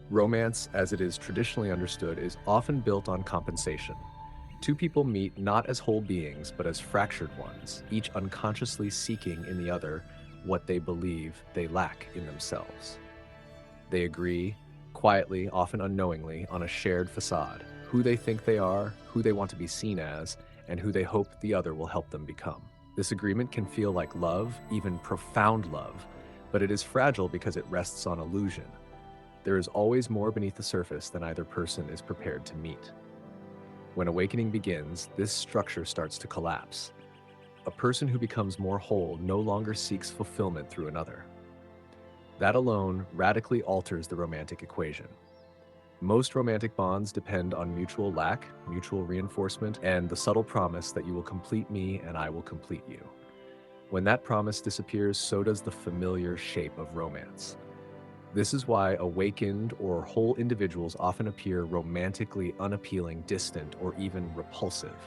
Romance, as it is traditionally understood, is often built on compensation. Two people meet not as whole beings, but as fractured ones, each unconsciously seeking in the other what they believe they lack in themselves. They agree, quietly, often unknowingly, on a shared facade: who they think they are, who they want to be seen as, and who they hope the other will help them become. This agreement can feel like love, even profound love, but it is fragile because it rests on illusion. There is always more beneath the surface than either person is prepared to meet. When awakening begins, this structure starts to collapse. A person who becomes more whole no longer seeks fulfillment through another. That alone radically alters the romantic equation. Most romantic bonds depend on mutual lack, mutual reinforcement, and the subtle promise that you will complete me and I will complete you. When that promise disappears, so does the familiar shape of romance. This is why awakened or whole individuals often appear romantically unappealing, distant, or even repulsive.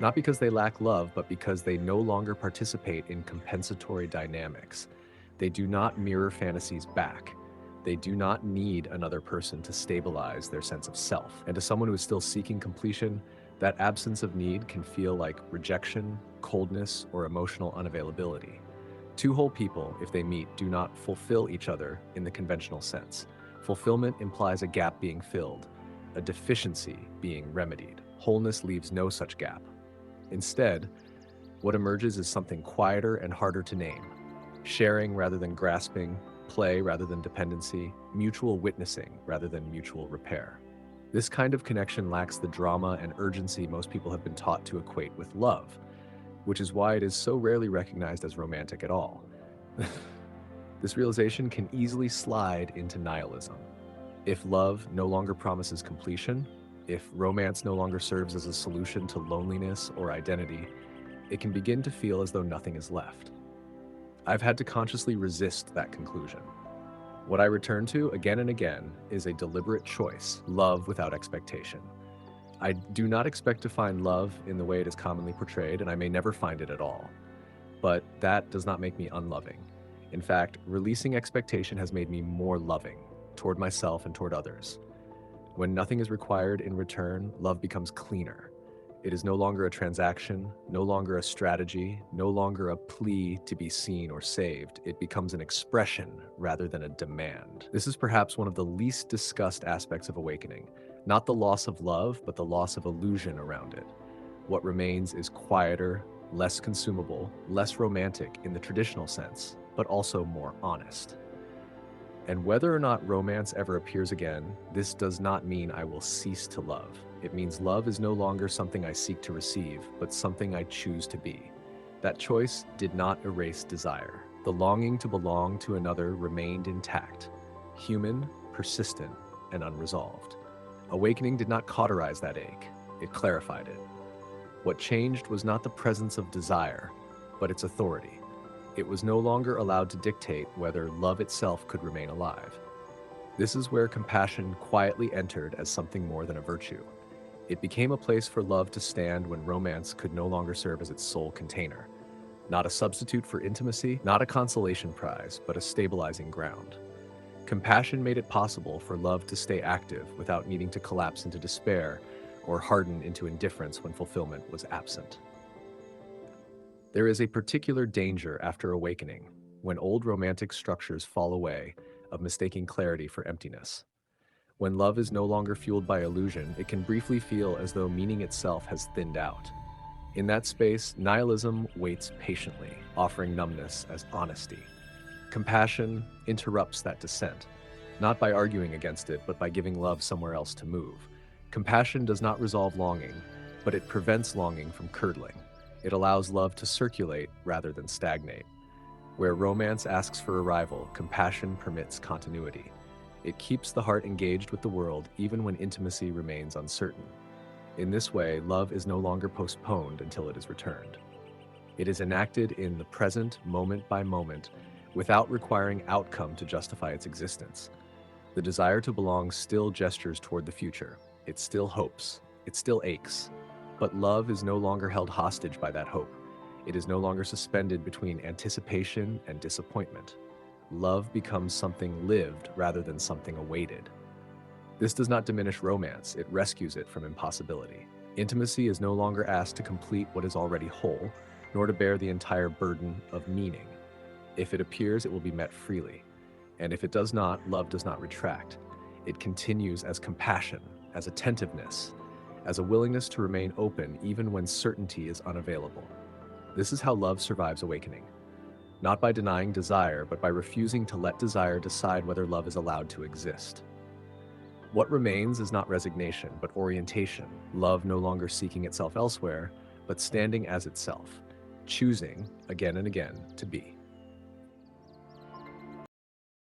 Not because they lack love, but because they no longer participate in compensatory dynamics. They do not mirror fantasies back. They do not need another person to stabilize their sense of self. And to someone who is still seeking completion, that absence of need can feel like rejection, coldness, or emotional unavailability. Two whole people, if they meet, do not fulfill each other in the conventional sense. Fulfillment implies a gap being filled, a deficiency being remedied. Wholeness leaves no such gap. Instead, what emerges is something quieter and harder to name: sharing rather than grasping, play rather than dependency, mutual witnessing rather than mutual repair. This kind of connection lacks the drama and urgency most people have been taught to equate with love, which is why it is so rarely recognized as romantic at all. This realization can easily slide into nihilism. If love no longer promises completion, if romance no longer serves as a solution to loneliness or identity, it can begin to feel as though nothing is left. I've had to consciously resist that conclusion. What I return to again and again is a deliberate choice: love without expectation. I do not expect to find love in the way it is commonly portrayed, and I may never find it at all. But that does not make me unloving. In fact, releasing expectation has made me more loving toward myself and toward others. When nothing is required in return, love becomes cleaner. It is no longer a transaction, no longer a strategy, no longer a plea to be seen or saved. It becomes an expression rather than a demand. This is perhaps one of the least discussed aspects of awakening: not the loss of love, but the loss of illusion around it. What remains is quieter, less consumable, less romantic in the traditional sense, but also more honest. And whether or not romance ever appears again, this does not mean I will cease to love. It means love is no longer something I seek to receive, but something I choose to be. That choice did not erase desire. The longing to belong to another remained intact, human, persistent, and unresolved. Awakening did not cauterize that ache, it clarified it. What changed was not the presence of desire, but its authority. It was no longer allowed to dictate whether love itself could remain alive. This is where compassion quietly entered as something more than a virtue. It became a place for love to stand when romance could no longer serve as its sole container. Not a substitute for intimacy, not a consolation prize, but a stabilizing ground. Compassion made it possible for love to stay active without needing to collapse into despair or harden into indifference when fulfillment was absent. There is a particular danger after awakening, when old romantic structures fall away, of mistaking clarity for emptiness. When love is no longer fueled by illusion, it can briefly feel as though meaning itself has thinned out. In that space, nihilism waits patiently, offering numbness as honesty. Compassion interrupts that descent, not by arguing against it, but by giving love somewhere else to move. Compassion does not resolve longing, but it prevents longing from curdling. It allows love to circulate rather than stagnate. Where romance asks for arrival, compassion permits continuity. It keeps the heart engaged with the world even when intimacy remains uncertain. In this way, love is no longer postponed until it is returned. It is enacted in the present, moment by moment, without requiring outcome to justify its existence. The desire to belong still gestures toward the future. It still hopes. It still aches. But love is no longer held hostage by that hope. It is no longer suspended between anticipation and disappointment. Love becomes something lived rather than something awaited. This does not diminish romance, it rescues it from impossibility. Intimacy is no longer asked to complete what is already whole, nor to bear the entire burden of meaning. If it appears, it will be met freely. And if it does not, love does not retract. It continues as compassion, as attentiveness, as a willingness to remain open even when certainty is unavailable. This is how love survives awakening. Not by denying desire, but by refusing to let desire decide whether love is allowed to exist. What remains is not resignation, but orientation, love no longer seeking itself elsewhere, but standing as itself, choosing, again and again, to be.